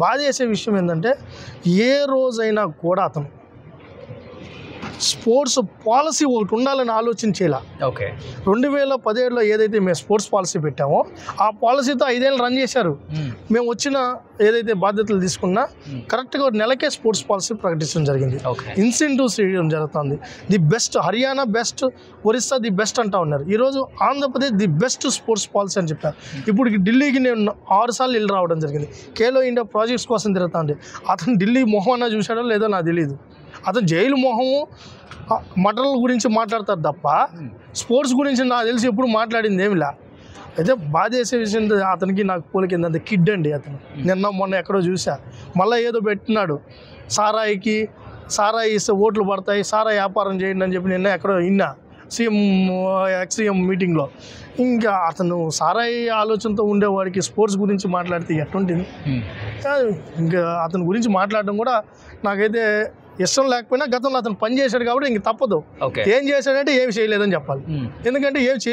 బాధ చేసే విషయం ఏంటంటే ఏ రోజైనా కూడా అతను స్పోర్ట్స్ పాలసీ ఒకటి ఉండాలని ఆలోచించేలా. ఓకే, 2017లో ఏదైతే మేము స్పోర్ట్స్ పాలసీ పెట్టామో ఆ పాలసీతో 5 ఏళ్ళు రన్ చేశారు. మేము వచ్చిన ఏదైతే బాధ్యతలు తీసుకున్నా కరెక్ట్గా నెలకే స్పోర్ట్స్ పాలసీ ప్రకటించడం జరిగింది. ఇన్సెంటివ్స్ ఇవ్వడం జరుగుతుంది. The best Haryana best, Orissa the best అంటా ఉన్నారు. ఈరోజు Andhra Pradesh the best sports policy అని చెప్పారు. ఇప్పుడు ఢిల్లీకి నేను 6 సార్లు వెళ్ళి రావడం జరిగింది. ఖేలో ఇండియా ప్రాజెక్ట్స్ కోసం తిరుగుతుంది. అతను ఢిల్లీ మొహం చూశాడో లేదో నాకు తెలియదు. అతను జైలు మొహము మటన్ల గురించి మాట్లాడతారు తప్ప స్పోర్ట్స్ గురించి నాకు తెలిసి ఎప్పుడు మాట్లాడింది ఏమిలా. అయితే బాధ చేసే విషయం అతనికి నాకు పోలిక ఏంటంటే కిడ్ అండి అతను. నిన్న మొన్న ఎక్కడో చూసా మళ్ళీ ఏదో పెట్టినాడు, సారాయి ఇస్తే ఓట్లు పడతాయి, సారాయి వ్యాపారం చేయండి అని చెప్పి నిన్న ఎక్కడో విన్నా ఎక్స్-సీఎం మీటింగ్లో. ఇంకా అతను సారాయి ఆలోచనతో ఉండేవాడికి స్పోర్ట్స్ గురించి మాట్లాడితే ఎట్టుంటుంది? ఇంకా అతని గురించి మాట్లాడడం కూడా నాకైతే ఇష్టం లేకపోయినా గతంలో అతను పని చేశాడు కాబట్టి ఇంక తప్పదు. ఏం చేశాడంటే ఏమి చేయలేదని చెప్పాలి. ఎందుకంటే ఏం చేయలేదు.